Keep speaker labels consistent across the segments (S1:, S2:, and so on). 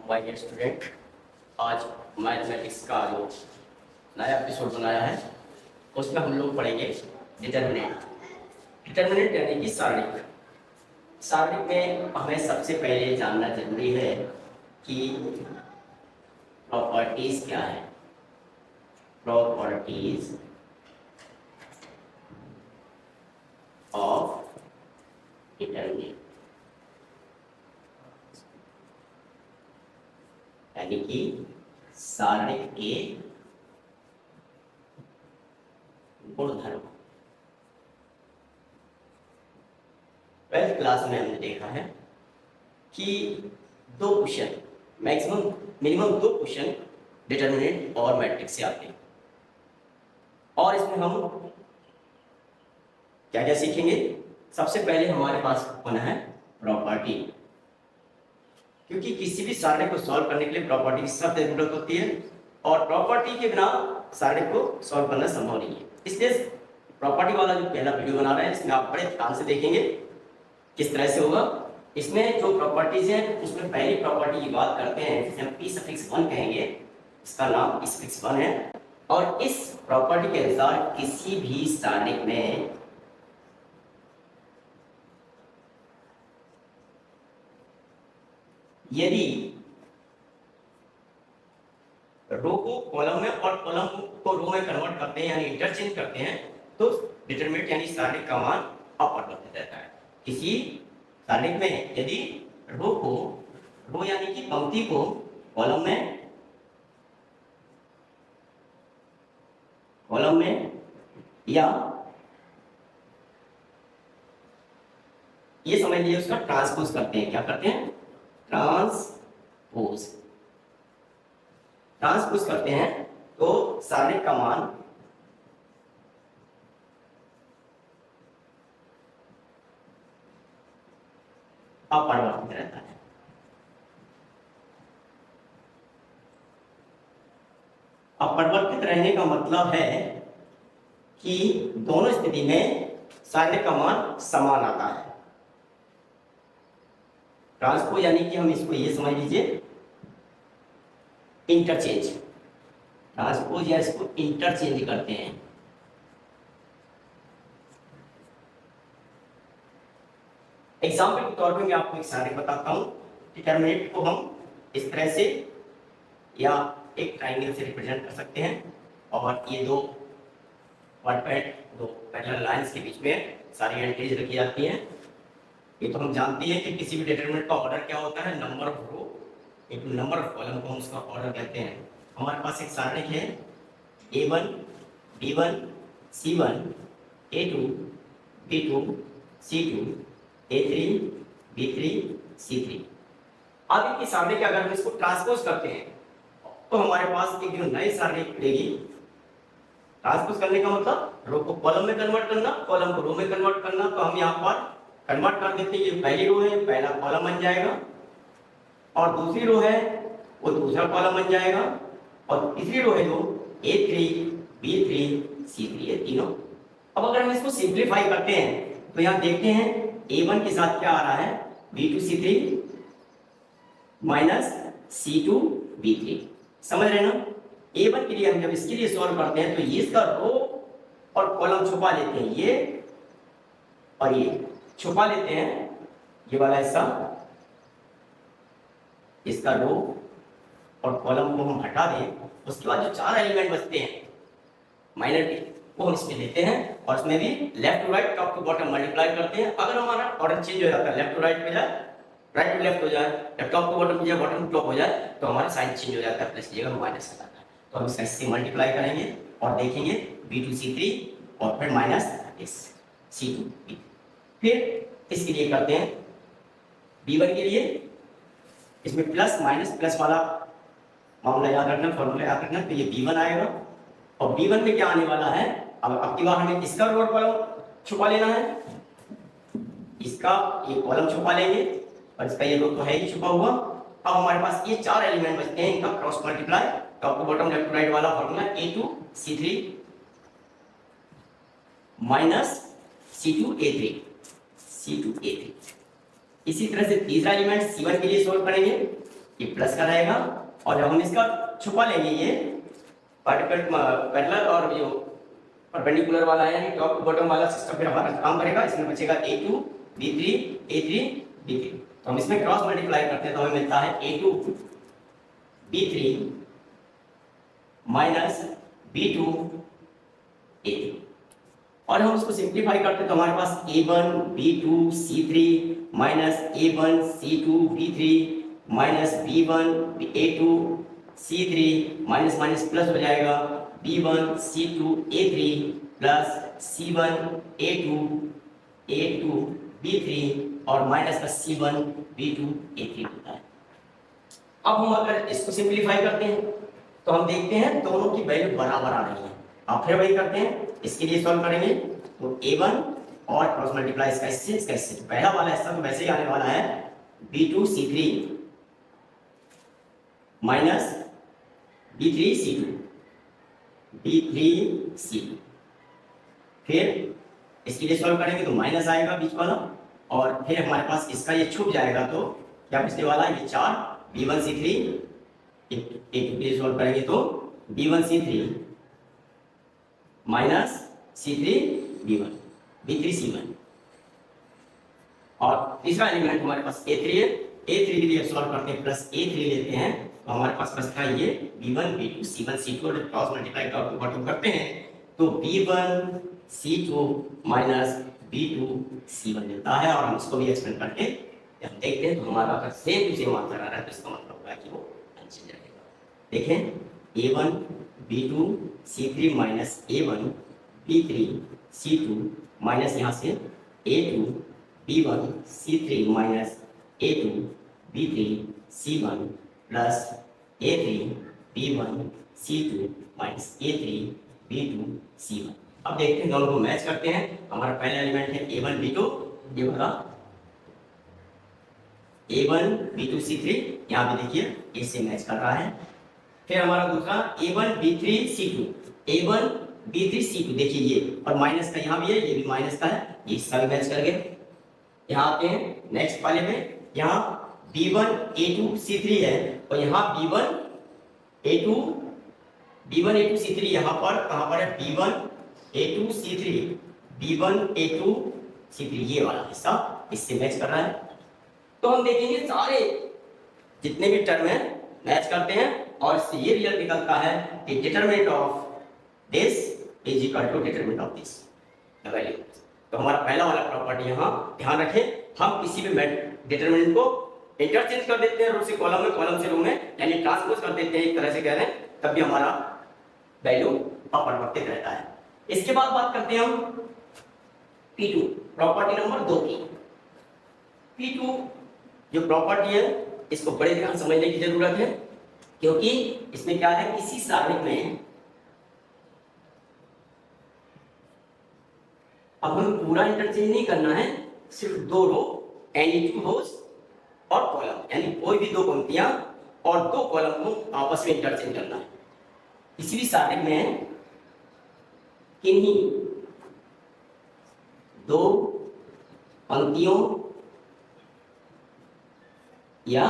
S1: My dear student. आज mathematics का जो नया एपिसोड बनाया है उसमें हम लोग पढ़ेंगे डिटर्मिनेंट। डिटर्मिनेंट यानी कि सारणिक। सारणिक में हमें सबसे पहले जानना जरूरी है कि प्रॉपर्टीज क्या है। प्रॉपर्टीज ऑफ डिटर्मिनेंट यानी कि सारणिक के गुणधर्म। ट्वेल्थ क्लास में हमने देखा है कि दो क्वेश्चन मिनिमम दो क्वेश्चन डिटर्मिनेंट और मैट्रिक्स से आते हैं, और इसमें हम क्या क्या सीखेंगे। सबसे पहले हमारे पास होना है प्रॉपर्टी, क्योंकि किसी भी सारणी को सॉल्व करने के लिए प्रॉपर्टी की सख्त जरूरत होती है और प्रॉपर्टी के बिना सारणी को सॉल्व करना संभव नहीं है। इसलिए प्रॉपर्टी वाला जो पहला वीडियो बना रहे हैं इसमें आप बड़े ध्यान से देखेंगे किस तरह से होगा। इसमें जो प्रॉपर्टीज हैं उसमें पहली प्रॉपर्टी की बात करते हैं जिसे हम P1 कहेंगे। इसका नाम P1 है और इस प्रॉपर्टी के अनुसार किसी भी सारणी में यदि रो को कॉलम में और कॉलम को रो में कन्वर्ट करते हैं यानी इंटरचेंज करते हैं तो डिटरमिनेंट यानी सारणिक का मान अपरिवर्तित रहता है। किसी सारणिक में यदि रो यानी कि पंक्ति को कॉलम में या ये समझ लीजिए उसका ट्रांसपोज करते हैं। क्या करते हैं? ट्रांसपोज करते हैं तो सारणिक का मान अपरिवर्तित रहता है। अपरिवर्तित रहने का मतलब है कि दोनों स्थिति में सारणिक का मान समान आता है। ट्रांसपोज यानी कि हम इसको ये समझ लीजिए इंटरचेंज। ट्रांसपोज या इसको इंटरचेंज करते हैं। एग्जाम्पल के तौर पे मैं आपको एक सारणिक बताता हूं। डिटरमिनेंट को हम इस तरह से या एक ट्राइंगल से रिप्रेजेंट कर सकते हैं और ये दो पैरेलल लाइंस के बीच में सारी एंट्रीज रखी जाती हैं। ये तो हम जानते हैं कि किसी भी डिटरमिनेंट का ऑर्डर क्या होता है, number of row into number of column को हम उसका ऑर्डर कहते हैं। हमारे पास एक सारणिक है A1 B1 C1 A2 B2 C2 A3 B3 C3। अब इनकी सारणी के अगर हम इसको ट्रांसपोज करते हैं तो हमारे पास एक जो नई सारणी खुलेगी। ट्रांसपोज करने का मतलब रो को कॉलम में कन्वर्ट करना, कॉलम को रो में कन्वर्ट करना। तो हम यहाँ पर कन्वर्ट कर देते हैं। ये पहली रो है, पहला कॉलम बन जाएगा और दूसरी रो है वो दूसरा कॉलम बन जाएगा और तीसरी रो है जो A3 B3 C3 है तीनों। अब अगर हम इसको सिंप्लीफाई करते हैं तो यहाँ देखते हैं A1 के साथ क्या आ रहा है B2 C3 minus C2 B3। समझ रहे ना? A1 के लिए हम जब इसके लिए सॉल्व करते हैं तो ये इसका रो और कॉलम छुपा लेते हैं, ये और ये छुपा लेते हैं। ये वाला हिस्सा इसका रो और कॉलम को हम हटा दें, उसके बाद जो चार एलिमेंट बचते हैं माइनर के वो हम इसमें लेते हैं और इसमें भी left to right top to bottom multiply करते हैं। अगर हमारा ऑर्डर चेंज हो जाता है, लेफ्ट टू राइट पे जाए, राइट टू लेफ्ट हो जाए या टॉप टू बॉटम हो जाए, बॉटम टू टॉप हो जाए तो हमारा साइन चेंज हो जाता है, प्लस की जगह माइनस आ जाता है। तो हम इससे मल्टीप्लाई करेंगे और देखेंगे B2 C3 और फिर माइनस C2 B3। फिर इसके लिए करते हैं B1 के लिए, इसमें प्लस माइनस प्लस वाला मामला याद रखना, फॉर्मूला याद रखना। तो ये B1 आएगा और B1 में क्या आने वाला है, अब की बार हमें इसका रो और कॉलम छुपा लेना है। इसका ये कॉलम छुपा लेंगे और इसका ये रो तो है ही छुपा हुआ। अब हमारे पास ये चार एलिमेंट बचते हैं, इनका cross multiply top to bottom left to right वाला formula A2 C3 minus C2 A3। इसी तरह से तीसरा एलिमेंट C1 के लिए सोल्व करेंगे ये प्लस का रहेगा, और जब हम इसका छुपा लेंगे ये पैरेलल और जो परपेंडिकुलर वाला है यानी टॉप टू बॉटम वाला सिस्टम फिर हमारा काम करेगा। इसमें बचेगा a2 b3 a3 b3। तो हम इसमें क्रॉस मल्टीप्लाई करते हैं तो हमें मिलता है a2 b3 minus b2 a3, और हम उसको सिंप्लीफाई करते हैं तो हमारे पास a1 b2 c3 minus a1 c2 b3 minus b1 a2 c3 minus minus plus हो जाएगा b1 c2 a3 plus c1 a2 b3 और माइनस का c1 b2 a3 होता है। अब हम अगर इसको सिंप्लीफाई करते हैं तो हम देखते हैं दोनों की वैल्यू बराबर आ रही है। अब फिर वही करते हैं, इसके लिए सॉल्व करेंगे तो a1 और क्रॉस मल्टीप्लाई इसका इससे तो पहला वाला हिस्सा तो वैसे ही आने वाला है b2 c3 minus b3 c2 फिर इसके लिए सॉल्व करेंगे तो माइनस आएगा बीच वाला, और फिर हमारे पास इसका ये छुप जाएगा तो क्या बचने वाला है, ये 4 b1 c3 एक के लिए सॉल्व करेंगे तो b1 c3 minus c3 b1 b3 c1, और तीसरा एलिमेंट हमारे पास a3 है। a3 के लिए सॉल्व करते हैं प्लस a3 लेते हैं तो हमारे पास बचता है ये b1 b2 c1 c2 और cross multiply top to bottom करते हैं तो b1 c2 minus b2 c1 मिलता है, और हम इसको भी एक्सपेंड करके हम देखते हैं तो हमारा अगर सेम टू सेम आंसर आ रहा है तो इसका मतलब होगा कि वो आंसर रहेगा। देखें a1 b2 c3 minus a1 b3 c2 minus यहाँ से a2 b1 c3 minus a2 b3 c1 plus a3 b1 c2 minus a3 b2 c1। अब देखते हैं दोनों को मैच करते हैं। हमारा पहला एलिमेंट है a1 b2, ये वाला a1 b2 c3 यहाँ पे देखिए इससे मैच कर रहा है। फिर हमारा दूसरा a1 b3 c2 a1 b3 c2 देखिए ये, और माइनस का यहाँ भी है, ये भी माइनस का है, ये इसका भी मैच कर गए। यहाँ आते हैं नेक्स्ट वाले में, यहाँ b1 a2 c3 है और यहाँ b1 a2 c3 यहाँ पर कहाँ पर है b1 a2 c3 b1 a2 c3 ये वाला हिस्सा इससे मैच कर रहा है। तो हम देखेंगे सारे जितने भी टर्म हैं मैच करते हैं और इससे ये रिजल्ट निकलता है कि determinant of this is equal to determinant of this value. तो हमारा पहला वाला प्रॉपर्टी यहाँ ध्यान रखें, हम किसी भी डिटरमिनेंट को इंटरचेंज कर देते हैं रो से कॉलम में, कॉलम से रो में, यानी ट्रांसपोज कर देते हैं एक तरह से कह रहे हैं, तब भी हमारा वैल्यू अपरिवर्तित रहता है। इसके बाद बात करते हैं हम P2 प्रॉपर्टी नंबर 2 की। P2 जो प्रॉपर्टी है इसको बड़े ध्यान समझने की जरूरत है, क्योंकि इसमें क्या है, किसी सारणिक में अब हमें पूरा इंटरचेंज नहीं करना है, सिर्फ 2 रो यानी 2 रोज और कॉलम, यानी कोई भी 2 पंक्तियां और 2 कॉलम को आपस में इंटरचेंज करना है। किसी भी सारणिक में किन्हीं 2 पंक्तियों या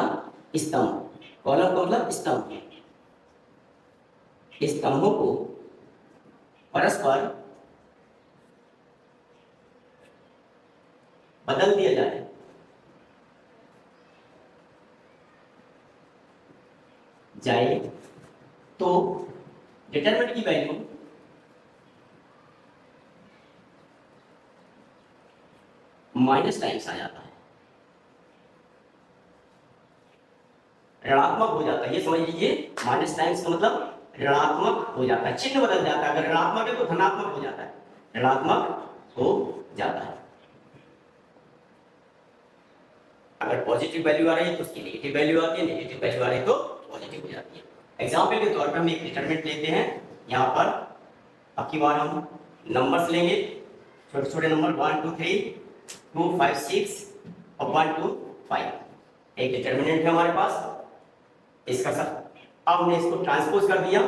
S1: स्तंभ, कॉलम का मतलब स्तंभ, स्तंभों को परस्पर बदल दिया जाए तो डिटरमिनेंट की वैल्यू माइनस टाइम्स आ जाता है, ऋणात्मक हो जाता है। ये समझ लीजिए, माइनस टाइम्स का मतलब ऋणात्मक हो जाता है, चिन्ह बदल जाता है। अगर ऋणात्मक है तो धनात्मक हो जाता है, ऋणात्मक हो जाता है। अगर पॉजिटिव वैल्यू आ रही है तो उसकी नेगेटिव वैल्यू आती है, नेगेटिव वैल्यू आ रही है तो पॉजिटिव हो जाती है। एग्जाम्पल के तौर पर हम एक डिटरमिनेंट लेते हैं, यहाँ पर अब की बार हम नंबर्स लेंगे, छोटे छोटे नंबर 1 2 3 2 5 6 और 1 2 5। एक डिटरमिनेंट है हमारे पास इसका सब। अब हमने इसको ट्रांसपोज कर दिया,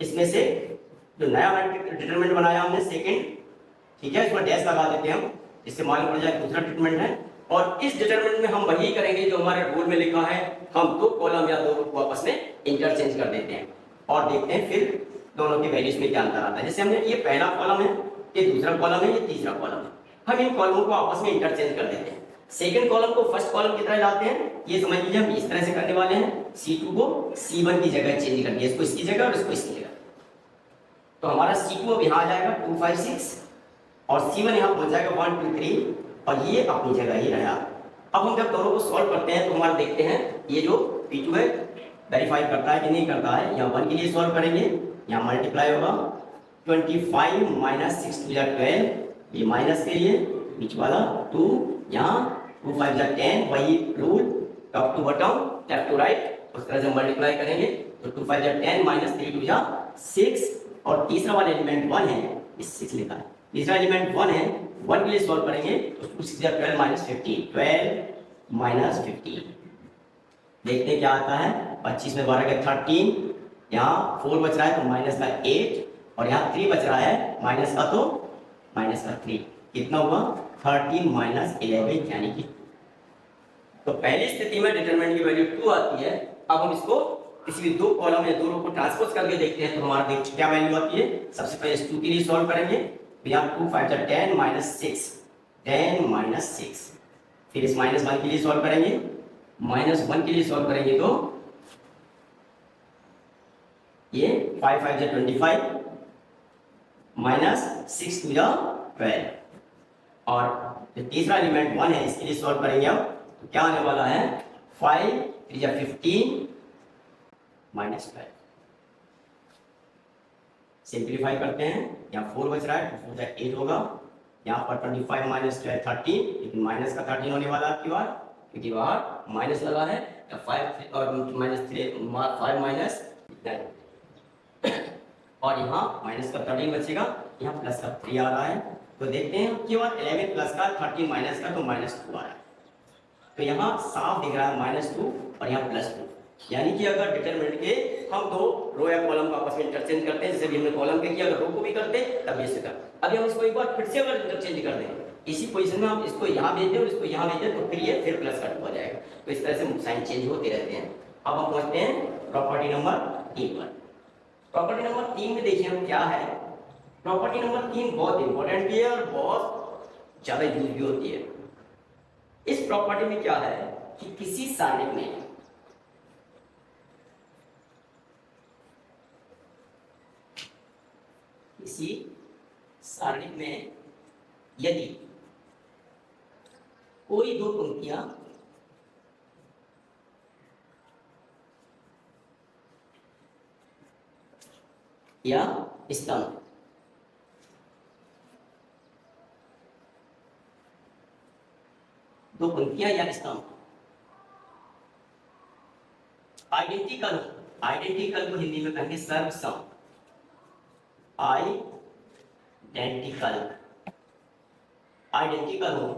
S1: इसमें से जो नया डिटरमिनेंट बनाया हमने सेकंड, ठीक है, इसमें डैश लगा देते हैं हम, इससे मालूम पड़ जाए दूसरा डिटरमिनेंट है। और इस डिटरमिनेंट में हम वही करेंगे जो हमारे रूल में लिखा है, हम दो कॉलम या दो रो को आपस में इंटरचेंज कर देते हैं और देखते हैं फिर दोनों की वैल्यूज में क्या अंतर आता है। जैसे हमने ये पहला कॉलम है, ये दूसरा कॉलम है, ये तीसरा कॉलम है, हम इन कॉलमों को आपस में इंटरचेंज कर देते हैं। सेकंड कॉलम को फर्स्ट कॉलम की तरह लाते हैं, ये समझ लीजिए हम इस तरह से करने वाले हैं, C2 को C1 की जगह चेंज कर दिया, इसको इसकी जगह और इसको इसकी जगह। तो हमारा C2 अब यहाँ आ जाएगा 2 5 6 और C1 यहाँ पहुंच जाएगा 1 2 3 और ये अपनी जगह ही रहा। अब हम जब दोनों को सॉल्व करते हैं तो हमारा देखते हैं ये जो P2 है वेरीफाई करता है कि नहीं करता है। यहाँ 1 के लिए सॉल्व करेंगे, यहाँ मल्टीप्लाई होगा 25 माइनस 6 2 12, ये माइनस के लिए बीच वाला 2, यहाँ 2 5 10, वही rule top to bottom left to right उस तरह से मल्टीप्लाई करेंगे तो 2 5 10 माइनस 3 2 6 और तीसरा वाला एलिमेंट 1 है, इस 6 लिखा है, तीसरा एलिमेंट 1 है, 1 के लिए सॉल्व करेंगे तो 2 6 12 माइनस 15, 12 माइनस 15, देखते हैं क्या आता है। 25 में 12 का 13, यहाँ 4 बच रहा है तो माइनस का 8 और यहाँ 3 बच रहा है माइनस का, तो माइनस का 3, कितना हुआ 13 माइनस 11 यानी कि। तो पहली स्थिति में डिटरमिनेंट की वैल्यू 2 आती है। अब हम इसको किसी भी दो कॉलम या दो रो को ट्रांसपोज करके देखते हैं तो हमारा देखिए क्या वैल्यू आती है। सबसे पहले इस 2 के लिए सॉल्व करेंगे तो यहाँ 2 5 10 माइनस 6, 10 माइनस 6, फिर इस माइनस 1 के लिए सॉल्व करेंगे, माइनस 1 के लिए सॉल्व करेंगे तो ये 5 5 25 माइनस 6 2 12 और जो तीसरा एलिमेंट 1 है इसके लिए सॉल्व करेंगे अब तो क्या आने वाला है 5 3 15 माइनस 12। सिंप्लीफाई करते हैं, यहाँ 4 बच रहा है तो 4 8 होगा, यहाँ पर 25 माइनस 12 13, लेकिन माइनस का 13 होने वाला आपकी बार क्योंकि बाहर माइनस लगा है, 5 और माइनस 3 5 माइनस और यहाँ माइनस का 13 बचेगा, यहाँ प्लस का 3 आ रहा है। तो देखते हैं उसके बाद 11 प्लस का 13 माइनस का तो माइनस 2 आ रहा है। तो यहाँ साफ दिख रहा है माइनस 2 और यहाँ प्लस 2, यानी कि अगर डिटरमिनेंट के हम दो रो या कॉलम को आपस में इंटरचेंज करते हैं, जैसे भी हमने कॉलम के किया, अगर रो को भी करते तब ये से कर, अभी हम इसको एक बार फिर से अगर इंटरचेंज कर दें इसी पोजीशन में, हम इसको यहाँ भेज दें और इसको यहाँ भेज दें तो फिर ये फिर प्लस का 2 हो जाएगा। तो इस तरह से साइन चेंज होते रहते हैं। अब हम पहुँचते हैं प्रॉपर्टी नंबर 3 पर। प्रॉपर्टी नंबर 3 में देखिए हम क्या है। प्रॉपर्टी नंबर 3 बहुत इंपॉर्टेंट भी है और बहुत ज़्यादा यूज भी होती है। इस प्रॉपर्टी में क्या है कि किसी सारणी में यदि कोई दो पंक्तियां या स्तंभ दो पंक्तियां या स्तंभ आइडेंटिकल हो, आइडेंटिकल को हिंदी में कहेंगे सर्वसम, आइडेंटिकल आइडेंटिकल हो,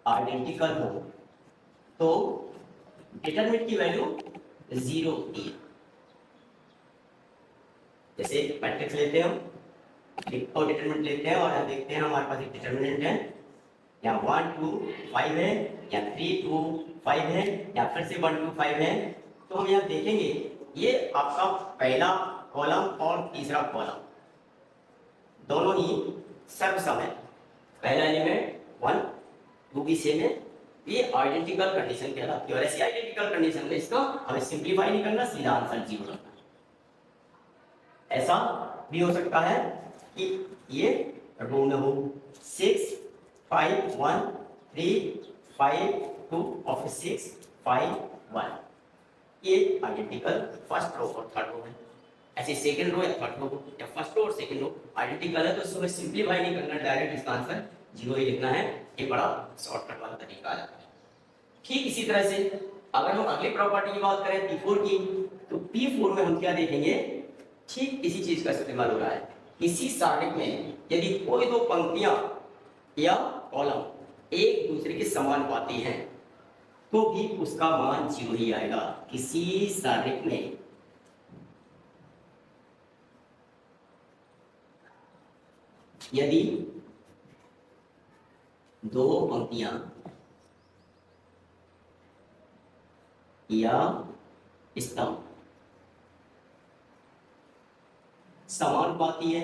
S1: आइडेंटिकल हो तो डिटरमिनेंट की वैल्यू 0 होती है। जैसे मैट्रिक्स लेते हैं हम और डिटरमिनेंट लेते हैं और हम देखते हैं हमारे पास एक डिटरमिनेंट है, यहाँ 1 2 5 है, या 3 2 5 है, या फिर से 1 2 5 है। तो हम यहाँ देखेंगे ये आपका पहला कॉलम और तीसरा कॉलम दोनों ही सर्वसम है। पहला एलिमेंट 1 2 भी सेम है, ये आइडेंटिकल कंडीशन कहलाती है। और ऐसी आइडेंटिकल कंडीशन में इसका हमें सिंप्लीफाई नहीं करना, सीधा आंसर 0 रखना। ऐसा भी हो सकता है कि ये रो में हो 6 5 1 3 5 2 और फिर 6 5 1, ये आइडेंटिकल फर्स्ट रो और थर्ड रो है। ऐसे सेकंड रो या थर्ड रो या फर्स्ट रो और सेकंड रो आइडेंटिकल है तो इसको सिंप्लीफाई नहीं करना, डायरेक्ट इसका आंसर 0 ही लिखना है। ये बड़ा शॉर्टकट वाला तरीका है। ठीक इसी तरह से अगर हम अगली प्रॉपर्टी की बात करें P4 की, तो P4 में हम क्या देखेंगे, ठीक इसी चीज का इस्तेमाल हो रहा है। किसी सारणी में यदि कोई दो पंक्तियां या कॉलम एक दूसरे के समानुपाती हैं तो भी उसका मान 0 ही आएगा। किसी सारणी में यदि दो पंक्तियां या स्तंभ समानुपाती है।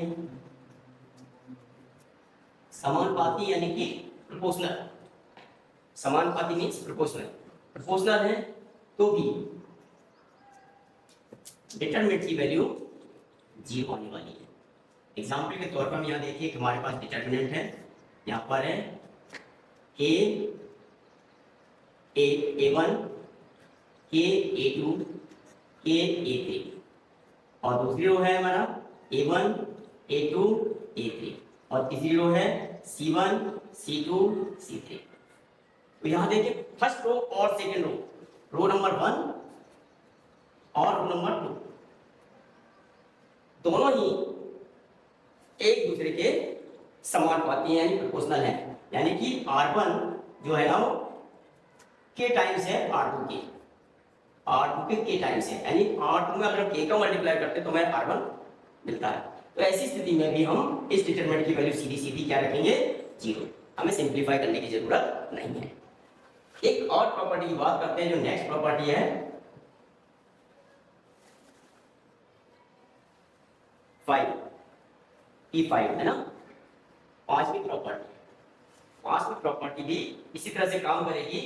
S1: समानुपाती यानी कि प्रोपोर्शनल। समानुपाती मीन्स प्रोपोर्शनल। प्रोपोर्शनल है तो भी डिटरमिनेंट की वैल्यू 0 होने वाली है। एग्जाम्पल के तौर पर हम यहाँ देखिए कि हमारे पास डिटरमिनेंट है, यहाँ पर है A1, A2, A3 और दूसरी रो है हमारा A1, A2, A3 और तीसरी रो है C1, C2, C3। तो यहाँ देखिए फर्स्ट रो और सेकेंड रो, रो नंबर 1 और रो नंबर 2 दोनों ही एक दूसरे के समानुपाती यानी प्रोपोर्शनल है। यानी कि R1 जो है ना वो K टाइम्स है R2 के, R2 के K टाइम्स है, यानी R2 में अगर K का मल्टीप्लाई करते तो हमें R1 मिलता है। तो ऐसी स्थिति में भी हम इस डिटरमिनेंट की वैल्यू सीधी सीधी क्या रखेंगे 0। हमें सिंप्लीफाई करने की जरूरत नहीं है। एक और प्रॉपर्टी की बात करते हैं जो नेक्स्ट प्रॉपर्टी है P5 है ना, पांचवी प्रॉपर्टी भी इसी तरह से काम करेगी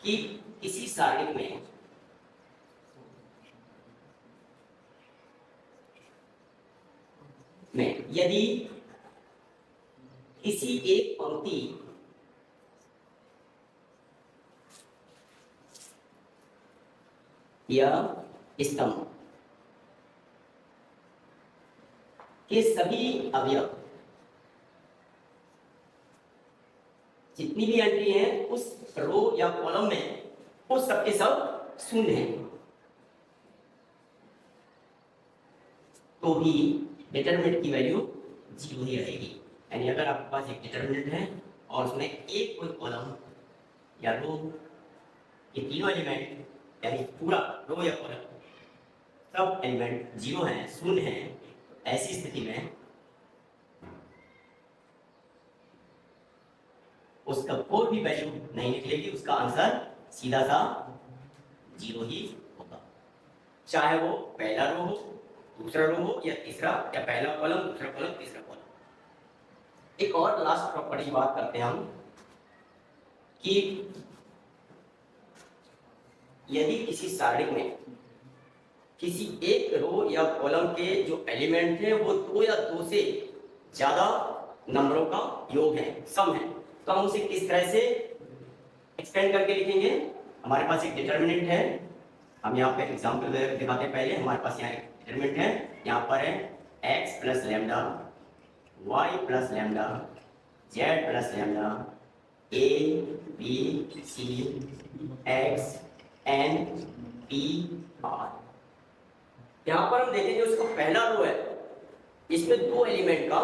S1: कि किसी सारणी में यदि किसी एक पंक्ति या स्तंभ के सभी अवयव जितनी भी एंट्री है उस रो या कॉलम में वो सबके सब शून्य हैं, तो भी डिटरमिनेंट की वैल्यू 0 ही रहेगी। यानी अगर आपके पास एक डिटरमिनेंट है और उसमें एक कोई कॉलम या रो, ये तीनों एलिमेंट यानी पूरा रो या कॉलम सब एलिमेंट 0 हैं, शून्य हैं, ऐसी स्थिति में उसका कोई भी वैल्यू नहीं निकलेगी, उसका आंसर सीधा सा 0 ही होगा, चाहे वो पहला रो हो, दूसरा रो हो या तीसरा, या पहला कॉलम दूसरा कॉलम तीसरा कॉलम। एक और लास्ट प्रॉपर्टी की बात करते हैं हम कि यदि किसी सारणी में किसी एक रो या कॉलम के जो एलिमेंट है वो 2 या 2 से ज्यादा नंबरों का योग है, सम है, तो हम उसे किस तरह से एक्सपेंड करके लिखेंगे। हमारे पास एक डिटरमिनेंट है, हम यहाँ पे एग्जाम्पल दिखाते हैं। पहले हमारे पास यहाँ एक डिटरमिनेंट है, यहाँ पर है x plus lambda, y plus lambda, z plus lambda, a b c x n p r। यहाँ पर हम देखेंगे उसका पहला रो है, इसमें 2 एलिमेंट का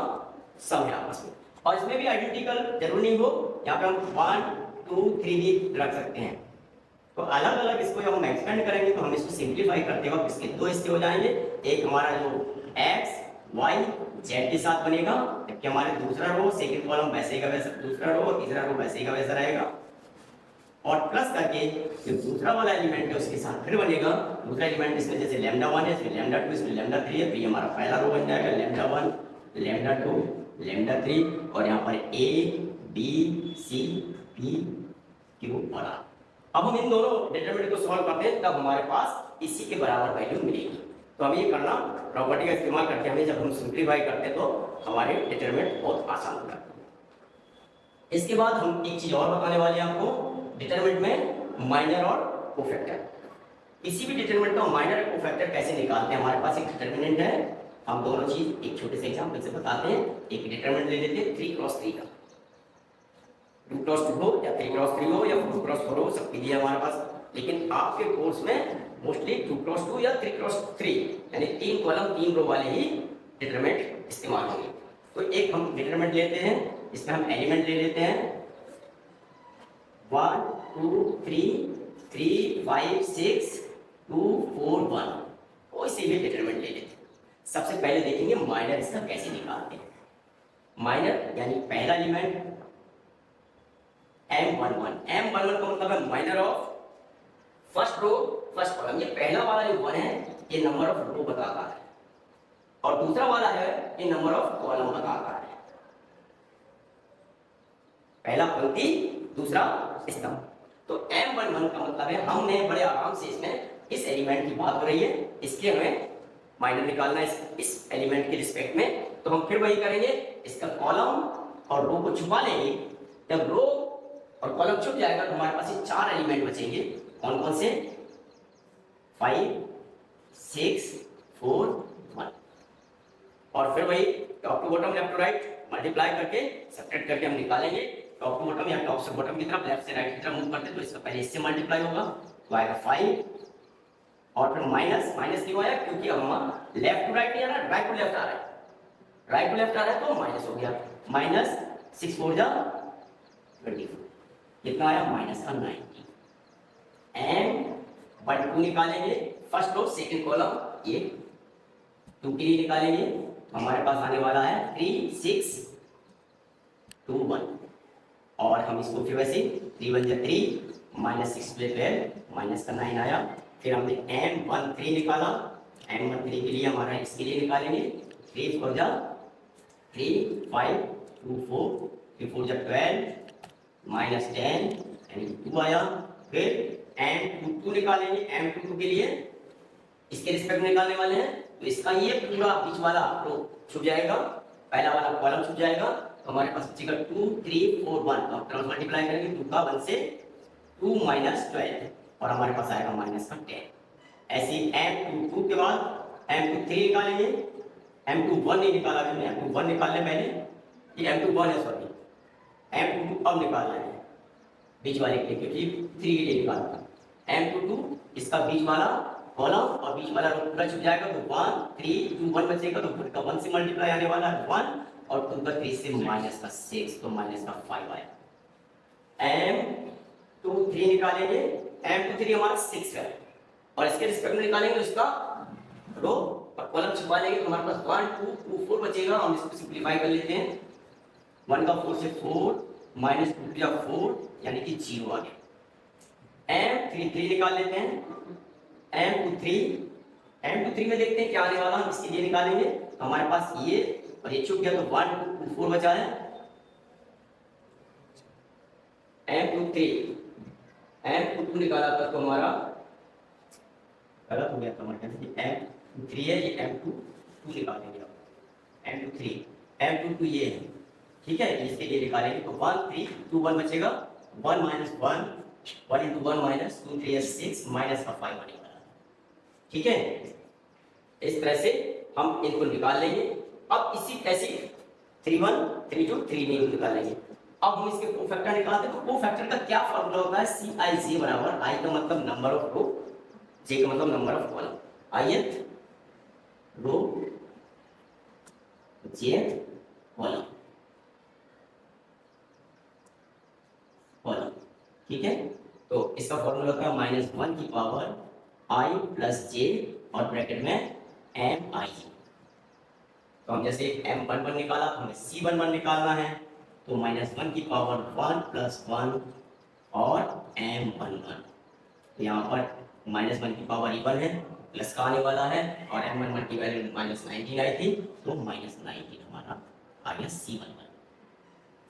S1: सम है आपस में, और इसमें भी आइडेंटिकल जरूर नहीं हो, यहाँ पे हम 1 2 3 भी रख सकते हैं। तो अलग अलग इसको जब हम एक्सपेंड करेंगे तो हम इसको सिंप्लीफाई करते वक्त इसके 2 हिस्से हो जाएंगे। एक हमारा जो x y z के साथ बनेगा, जबकि हमारे दूसरा रो सेकंड कॉलम वैसे का वैसा, दूसरा रो तीसरा रो वैसे का वैसा रहेगा, और प्लस करके जो दूसरा वाला एलिमेंट है उसके साथ फिर बनेगा दूसरा एलिमेंट, इसमें जैसे लैम्डा 1 है, इसमें लैम्डा 2, इसमें लैम्डा 3 है, तो ये हमारा पहला रो बन जाएगा लैम्डा 1 लैम्डा 2 लैम्डा 3, और यहाँ पर a b c p q और r। अब हम इन दोनों डिटरमिनेंट को सॉल्व करते हैं, तब हमारे पास इसी के बराबर वैल्यू मिलेगी। तो हमें ये करना, प्रॉपर्टी का इस्तेमाल करके हमें जब हम सिंप्लीफाई करते हैं तो हमारे डिटरमिनेंट बहुत आसान होता है। इसके बाद हम एक चीज और बताने वाले हैं आपको, डिटरमिनेंट में माइनर और कोफैक्टर। किसी भी डिटरमिनेंट का माइनर और कोफैक्टर कैसे निकालते हैं। हमारे पास एक डिटरमिनेंट है, हम दोनों चीज एक छोटे से एग्जांपल से बताते हैं। एक डिटरमिनेंट ले लेते हैं 3 क्रॉस 3 का, 2 क्रॉस 2 हो या 3 क्रॉस 3 हो या 4 क्रॉस 4 हो, सबके लिए हमारे पास। लेकिन आपके कोर्स में मोस्टली 2 क्रॉस 2 या 3 क्रॉस 3 यानी 3 कॉलम 3 रो वाले ही डिटरमिनेंट इस्तेमाल होंगे। तो एक हम डिटरमिनेंट लेते हैं, इसमें हम एलिमेंट ले लेते हैं 1 2 3 3 5 6 2 4 1, कोई से भी डिटरमिनेंट ले लेते हैं। सबसे पहले देखेंगे माइनर इसका कैसे निकालते हैं। माइनर यानी पहला एलिमेंट M11 M11 का मतलब है minor of first row first column. ये पहला वाला जो 1 है ये नंबर ऑफ रो बताता है और दूसरा वाला है ये नंबर ऑफ कॉलम बताता है। पहला पंक्ति दूसरा स्तंभ। तो M11 का मतलब है हमने बड़े आराम से इसमें इस एलिमेंट की बात हो रही है इसके हमें माइनर निकालना है इस एलिमेंट के रिस्पेक्ट में। तो हम फिर वही करेंगे, इसका कॉलम और रो को छुपा लेंगे। जब रो और कॉलम छुप जाएगा तो हमारे पास ये 4 एलिमेंट बचेंगे। कौन कौन से? 5 6 4 1। और फिर वही top to bottom left to right multiply करके सब्ट्रैक्ट करके हम निकालेंगे। टॉप टू बॉटम या टॉप से बॉटम की तरफ लेफ्ट से राइट की तरफ मूव करते तो इसका पहले इससे मल्टीप्लाई होगा तो आएगा 5 और फिर माइनस माइनस क्यों आया? क्योंकि अब हमारा लेफ्ट टू राइट नहीं आ रहा, राइट टू लेफ्ट आ रहा है। राइट टू लेफ्ट आ रहा है तो माइनस हो गया। माइनस 6 4 जा 24 कितना आया? माइनस का 90। M12 निकालेंगे फर्स्ट रो सेकंड कॉलम ये 2 के लिए निकालेंगे। हमारे पास आने वाला है 3 6 2 1 और हम इसको फिर वैसे 3 1 3 माइनस 6 12 माइनस का 9 आया। फिर हमने M13 निकाला। M13 के लिए हमारा इसके लिए निकालेंगे 3 4 जा 3 5 2 4 3 4 जा 12 माइनस 10 यानी 2 आया। फिर M22 निकालेंगे। M22 के लिए इसके रिस्पेक्ट निकालने वाले हैं तो इसका ये पूरा बीच वाला रो छूट जाएगा, पहला वाला कॉलम छूट जाएगा। तो हमारे पास बचेगा 2 3 4 1 तो क्रॉस मल्टीप्लाई करेंगे 2 का 1 से 2 माइनस 12 और हमारे पास आएगा माइनस का 10। ऐसे M22 के बाद M23 निकालेंगे। M21 नहीं निकाला हमने, M21 निकालने पहले ये M21 है सॉरी M22 अब निकालना है बीच वाले के लिए क्योंकि 3 के लिए निकालना था। M22 इसका बीच वाला कॉलम और बीच वाला रो पूरा छूट जाएगा तो 1 3 2 1 बचेगा तो फिर का 1 से मल्टीप्लाई आने वाला है 1 और 2 का 3 से माइनस का 6 तो माइनस का 5 आया। M23 निकालेंगे। M23 हमारा 6 है और इसके रिस्पेक्ट में निकालेंगे तो इसका रो और कॉलम छुपा लेंगे तो हमारे पास 1 2 2 4 बचेगा। हम इसको सिंपलीफाई कर लेते हैं। 1 का 4 से 4 माइनस 2 या 4 यानी कि 0 आ गया। M33 निकाल लेते हैं। M23 में देखते हैं क्या आने वाला, हम इसके लिए निकालेंगे तो हमारे पास ये और ये छूट गया तो 1 2 4 बचा है। M22 निकाला था तो हमारा गलत हो गया था हमारे M23 है ये M22 निकालेंगे। M22 ये है ठीक है, इसके लिए निकालेंगे तो 1 3 2 1 बचेगा 1 माइनस 1 1 into 1 माइनस 2 3 6 माइनस का 5 बनेगा ठीक है। इस तरह से हम इनको निकाल लेंगे। अब इसी ऐसे 3 1 3 2 3 नहीं निकालेंगे। अब हम इसके कोफैक्टर निकालते हैं तो कोफैक्टर का क्या फॉर्मूला होता है? CIJ बराबर I का मतलब नंबर ऑफ रो, J का मतलब number of column. ith row jth column ठीक है। तो इसका फॉर्मूला होता है -1 की पावर I प्लस J और ब्रैकेट में MI। तो हम जैसे M11 निकाला तो हमें C11 निकालना है तो -1 की पावर 1 प्लस 1 और M11। तो यहाँ पर -1 की पावर इवन है प्लस का आने वाला है और M11 की वैल्यू -19 आई थी तो -19 हमारा आ गया C11।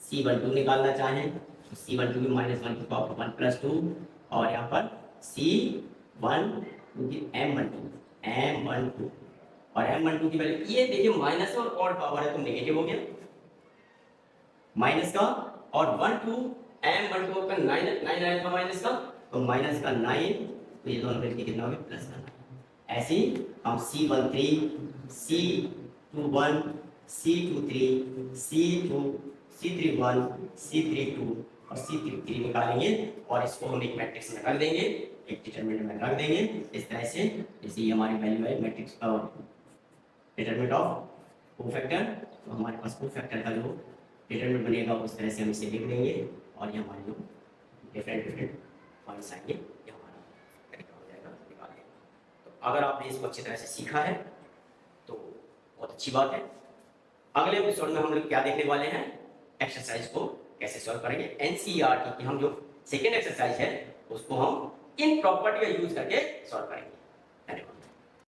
S1: C12 निकालना चाहें तो C12 भी -1 की पावर 1 प्लस 2 और यहाँ पर C1 M12 और M12 की वैल्यू ये देखिए माइनस और ऑड पावर है तो नेगेटिव हो गया माइनस का और 1 2 M12 का 9 आया था माइनस का तो माइनस का 9 तो ये दोनों मिलकर कितना हो गया प्लस का 9। ऐसे ही हम C13 C21 C23 C31 C32 और C33 निकालेंगे और इसको हम एक मैट्रिक्स में रख देंगे, एक डिटरमिनेंट में रख देंगे इस तरह से। जैसे ये हमारी वैल्यू है मैट्रिक्स डिटरमिनेंट ऑफ कोफैक्टर तो हमारे पास कोफैक्टर का जो डिटरमिनेंट बनेगा उस तरह से हम इसे लिख देंगे और ये हमारे जो डिफरेंट पॉइंट्स आएंगे ये हमारा तरीका हो जाएगा निकालने। तो अगर आपने इसको अच्छी तरह से सीखा है तो बहुत अच्छी बात है। अगले एपिसोड में हम लोग क्या देखने वाले हैं? एक्सरसाइज को कैसे सॉल्व करेंगे, एनसीईआरटी की हम जो सेकेंड एक्सरसाइज है उसको हम इन प्रॉपर्टी का यूज करके सॉल्व करेंगे।